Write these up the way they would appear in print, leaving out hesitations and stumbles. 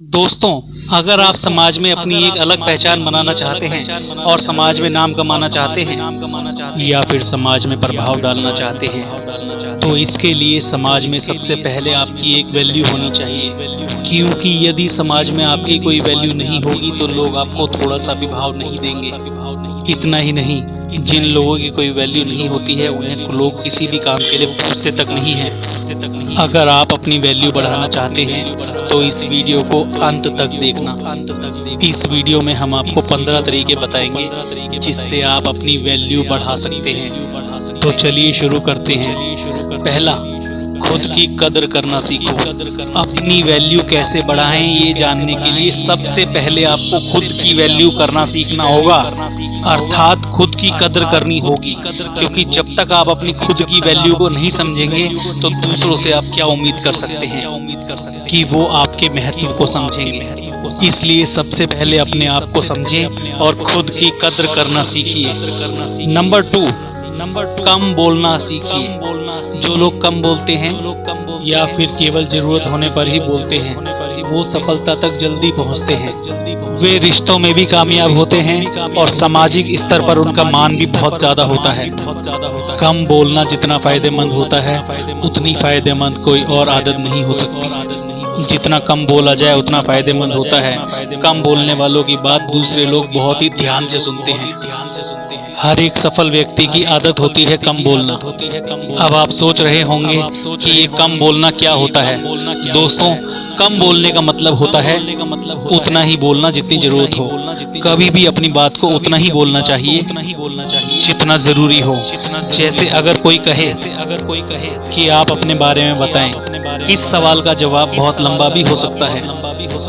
दोस्तों, अगर आप समाज में अपनी एक अलग पहचान बनाना चाहते हैं और समाज में नाम कमाना चाहते हैं या फिर समाज में प्रभाव डालना चाहते हैं, तो इसके लिए समाज में सबसे पहले आपकी एक वैल्यू होनी चाहिए। क्योंकि यदि समाज में आपकी कोई वैल्यू नहीं होगी तो लोग आपको थोड़ा सा भी भाव नहीं देंगे। इतना ही नहीं, जिन लोगों की कोई वैल्यू नहीं होती है उन्हें लोग किसी भी काम के लिए पूछते तक नहीं है। अगर आप अपनी वैल्यू बढ़ाना चाहते हैं तो इस वीडियो को अंत तक देखना। इस वीडियो में हम आपको 15 तरीके बताएंगे जिससे आप अपनी वैल्यू बढ़ा सकते हैं। तो चलिए शुरू करते हैं। पहला, खुद की कदर करना सीखो। अपनी वैल्यू कैसे बढ़ाएं ये जानने के लिए सबसे पहले आपको खुद की वैल्यू करना सीखना होगा, अर्थात खुद की कदर करनी होगी। क्योंकि जब तक आप अपनी खुद की वैल्यू को नहीं समझेंगे तो दूसरों से आप क्या उम्मीद कर सकते हैं कि वो आपके महत्व को समझेंगे। इसलिए सबसे पहले अपने आप को समझें और खुद की कदर करना सीखिए। नंबर 2, कम बोलना सीखिए। जो लोग कम बोलते हैं या फिर केवल जरूरत होने पर ही बोलते हैं, वो सफलता तक जल्दी पहुंचते हैं। वे रिश्तों में भी कामयाब होते हैं और सामाजिक स्तर पर उनका मान भी बहुत ज्यादा होता है। कम बोलना जितना फायदेमंद होता है उतनी फायदेमंद कोई और आदत नहीं हो सकती। जितना कम बोला जाए उतना फायदेमंद होता है। कम बोलने वालों की बात दूसरे लोग बहुत ही ध्यान से सुनते हैं। हर एक सफल व्यक्ति की आदत होती है कम बोलना। अब आप सोच रहे होंगे कि ये कम बोलना क्या होता है। दोस्तों, कम बोलने का मतलब होता है उतना ही बोलना जितनी जरूरत हो। कभी भी अपनी बात को उतना ही बोलना चाहिए जितना जरूरी हो। जैसे अगर कोई कहे कि आप अपने बारे में बताएं, इस सवाल का जवाब बहुत लंबा भी हो सकता है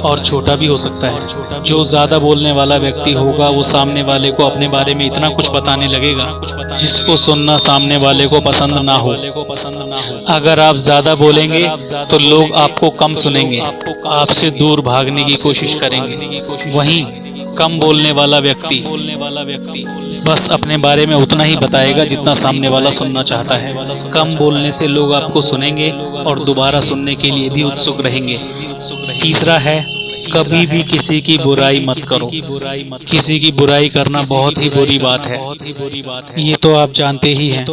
और छोटा भी हो सकता है। जो ज्यादा बोलने वाला व्यक्ति होगा वो सामने वाले को अपने बारे में इतना कुछ बताने लगेगा जिसको सुनना सामने वाले को पसंद ना हो। अगर आप ज्यादा बोलेंगे तो लोग आपको कम सुनेंगे, आपसे दूर भागने की कोशिश करेंगे। वहीं कम बोलने वाला व्यक्ति बस अपने बारे में उतना ही बताएगा जितना सामने वाला सुनना चाहता है। कम बोलने से लोग आपको सुनेंगे और दोबारा सुनने के लिए भी उत्सुक रहेंगे। तीसरा है, कभी भी किसी की बुराई मत करो। किसी की बुराई करना बहुत ही बुरी बात है, ये तो आप जानते ही हैं।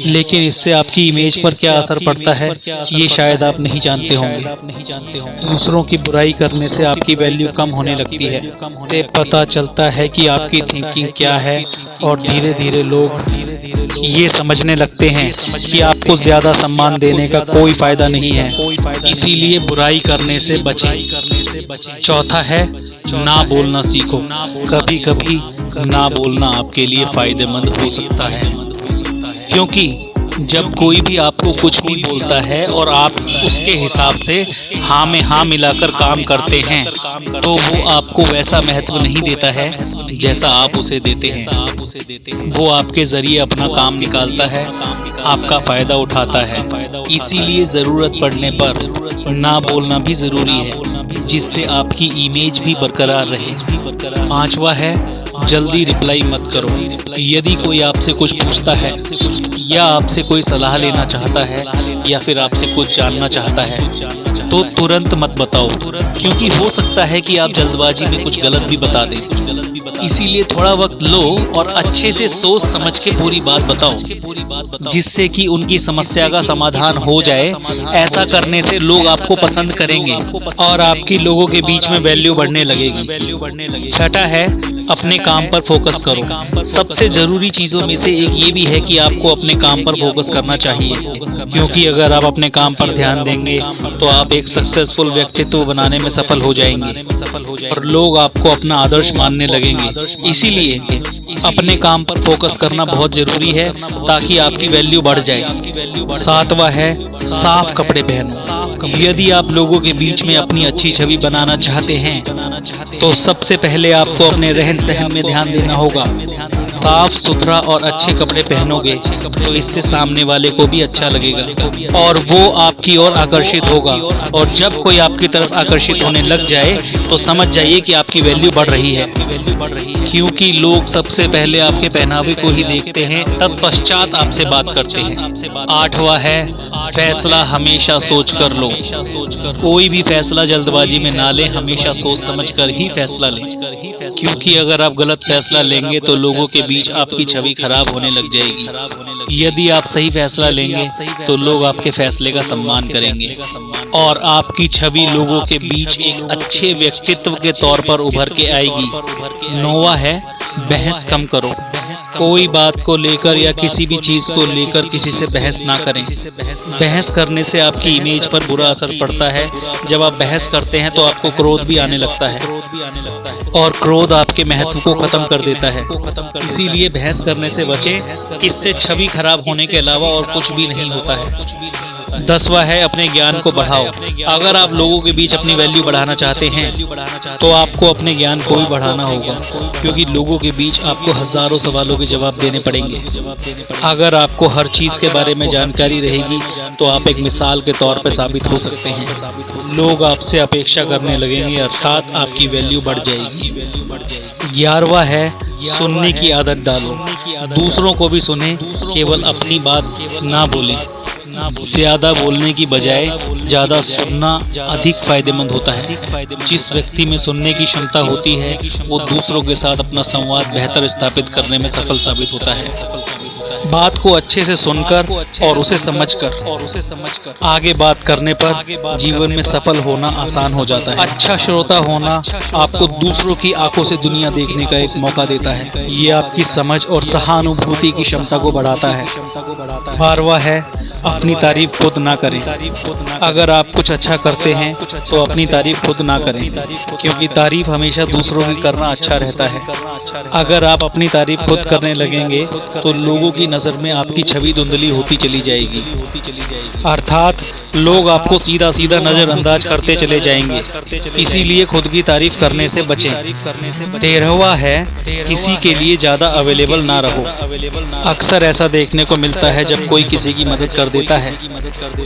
लेकिन इससे आपकी इमेज पर क्या असर पड़ता है ये शायद आप नहीं जानते होंगे। दूसरों की बुराई करने से आपकी वैल्यू कम होने लगती है। इससे पता चलता है कि आपकी थिंकिंग क्या है और धीरे धीरे लोग ये समझने लगते हैं कि आपको ज्यादा सम्मान देने का कोई फायदा नहीं है। इसीलिए बुराई करने से बचें। चौथा है, ना बोलना सीखो। कभी कभी ना बोलना आपके लिए फायदेमंद हो सकता है, क्योंकि जब कोई भी आपको कुछ भी बोलता है और आप उसके हिसाब से हाँ में हाँ मिलाकर काम करते हैं तो वो आपको वैसा महत्व नहीं देता है जैसा आप उसे देते हैं। वो आपके जरिए अपना काम निकालता है, आपका फायदा उठाता है। इसीलिए जरूरत पड़ने पर ना बोलना भी जरूरी है, जिससे आपकी इमेज भी बरकरार रहे। पांचवा है, जल्दी रिप्लाई मत करो। यदि कोई आपसे कुछ पूछता है या आपसे कोई सलाह लेना चाहता है या फिर आपसे कुछ जानना चाहता है तो तुरंत मत बताओ, क्योंकि हो सकता है कि आप जल्दबाजी में कुछ गलत भी बता दें। इसीलिए थोड़ा वक्त लो और अच्छे से सोच समझ के पूरी बात बताओ, जिससे कि उनकी समस्या का समाधान हो जाए। ऐसा करने से लोग आपको पसंद करेंगे और आपकी लोगों के बीच में वैल्यू बढ़ने लगेगी। छठा है, अपने काम पर फोकस करो। सबसे जरूरी चीजों में से एक ये भी है कि आपको अपने काम पर फोकस करना चाहिए, क्योंकि अगर आप अपने काम पर ध्यान देंगे तो आप एक सक्सेसफुल व्यक्तित्व बनाने में सफल हो जाएंगे और लोग आपको अपना आदर्श मानने लगेंगे। इसीलिए अपने काम पर फोकस करना बहुत जरूरी है ताकि आपकी वैल्यू बढ़ जाए। सातवां है, साफ कपड़े पहनो। यदि आप लोगों के बीच में अपनी अच्छी छवि बनाना चाहते हैं तो सबसे पहले आपको अपने रहन सहन में ध्यान देना होगा साफ सुथरा और अच्छे कपड़े पहनोगे तो इससे सामने वाले को भी अच्छा लगेगा और वो आपकी ओर आकर्षित होगा। और जब कोई आपकी तरफ आकर्षित होने लग जाए तो समझ जाइए कि आपकी वैल्यू बढ़ रही है, क्योंकि लोग सबसे पहले आपके पहनावे को ही देखते हैं, तत्पश्चात आपसे बात करते हैं। 8वां है फैसला हमेशा सोच कर लो। कोई भी फैसला जल्दबाजी में ना लें, हमेशा सोच समझ कर ही फैसला लें, क्योंकि अगर आप गलत फैसला लेंगे तो लोगों के बीच आपकी छवि खराब होने लग जाएगी। यदि आप सही फैसला लेंगे तो लोग आपके फैसले का सम्मान करेंगे और आपकी छवि लोगों के बीच एक अच्छे व्यक्तित्व के तौर पर उभर के आएगी। 9वां है बहस कम करो। कोई बात को लेकर या किसी भी चीज को लेकर किसी से बहस ना करें। बहस करने से आपकी इमेज पर बुरा असर पड़ता है। जब आप बहस करते हैं तो आपको क्रोध भी आने लगता है और क्रोध आपके महत्व को खत्म कर देता है। इसीलिए बहस करने से बचें, इससे छवि खराब होने के अलावा और कुछ भी नहीं होता है। 10वां है अपने ज्ञान को बढ़ाओ। अगर आप लोगों के बीच अपनी वैल्यू बढ़ाना चाहते हैं तो आपको अपने ज्ञान को भी बढ़ाना होगा, क्योंकि लोगों के बीच आपको हजारों सवालों के जवाब देने पड़ेंगे। अगर आपको हर चीज के बारे में जानकारी रहेगी तो आप एक मिसाल के तौर पर साबित हो सकते हैं। लोग आपसे अपेक्षा करने लगेंगे, अर्थात आपकी वैल्यू बढ़ जाएगी। 11वां है सुनने की आदत डालो। दूसरों को भी सुने, केवल अपनी बात ना बोलें। ज्यादा बोलने की बजाय ज्यादा सुनना अधिक फायदेमंद होता है। जिस व्यक्ति में सुनने की क्षमता होती है वो दूसरों के साथ अपना संवाद बेहतर स्थापित करने में सफल साबित होता है। बात को अच्छे से सुनकर और उसे समझकर आगे बात करने पर जीवन में सफल होना आसान हो जाता है। अच्छा श्रोता होना आपको दूसरों की आंखों से दुनिया देखने का एक मौका देता है। ये आपकी समझ और सहानुभूति की क्षमता को बढ़ाता है। 12वां है अपनी तारीफ खुद ना करें। अगर आप कुछ अच्छा करते हैं तो अपनी तारीफ खुद ना करें, क्योंकि तारीफ हमेशा दूसरों की करना अच्छा रहता है। अगर आप अपनी तारीफ खुद करने लगेंगे तो लोगों की नज़र में आपकी छवि धुंधली होती चली जाएगी, अर्थात लोग आपको सीधा सीधा नज़रअंदाज करते चले जाएंगे। इसीलिए खुद की तारीफ करने से बचें। 13वां है किसी के लिए ज़्यादा अवेलेबल ना रहो। अक्सर ऐसा देखने को मिलता है जब कोई किसी की मदद कर देता है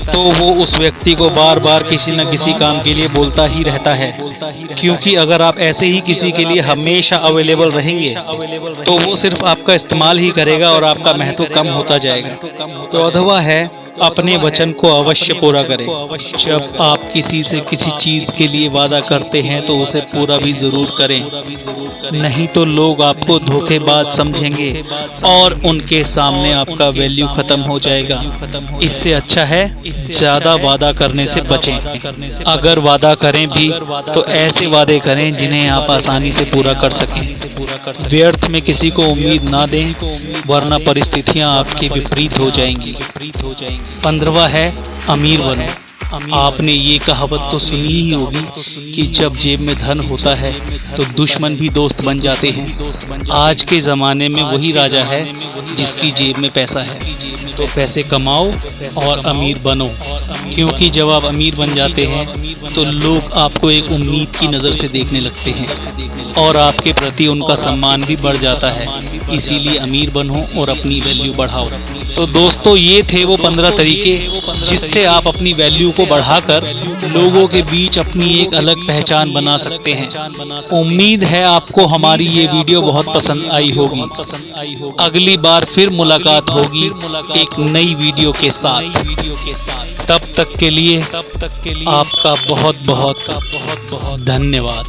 तो वो उस व्यक्ति को बार बार किसी न किसी काम के लिए बोलता ही रहता है, क्योंकि अगर आप ऐसे ही किसी के लिए हमेशा अवेलेबल रहेंगे तो वो सिर्फ आपका इस्तेमाल ही करेगा और आपका महत्व कम होता जाएगा। 14वां है अपने वचन को अवश्य पूरा करें। जब आप किसी से किसी चीज के लिए वादा करते हैं तो उसे पूरा भी जरूर करें, नहीं तो लोग आपको धोखेबाज समझेंगे और उनके सामने आपका वैल्यू खत्म हो जाएगा। इससे अच्छा है ज्यादा वादा करने से बचें। अगर वादा करें भी तो ऐसे वादे करें जिन्हें आप आसानी से पूरा कर सकें। व्यर्थ में किसी को उम्मीद ना दें, वरना परिस्थितियां आपके विपरीत हो जाएंगी। 15वां है अमीर बनो। आपने ये कहावत तो सुनी ही होगी कि जब जेब में धन होता है तो दुश्मन भी दोस्त बन जाते हैं। आज के ज़माने में वही राजा है जिसकी जेब में पैसा है। तो पैसे कमाओ और अमीर बनो, क्योंकि जब आप अमीर बन जाते हैं तो लोग आपको एक उम्मीद की नज़र से देखने लगते हैं और आपके प्रति उनका सम्मान भी बढ़ जाता है। इसीलिए अमीर बनो और अपनी वैल्यू बढ़ाओ। तो दोस्तों, ये थे वो 15 तरीके जिससे आप अपनी वैल्यू को बढ़ाकर लोगों के बीच अपनी एक अलग पहचान बना सकते हैं। उम्मीद है आपको हमारी ये वीडियो बहुत पसंद आई होगी। अगली बार फिर मुलाकात होगी एक नई वीडियो के साथ। तब तक के लिए आपका बहुत बहुत धन्यवाद।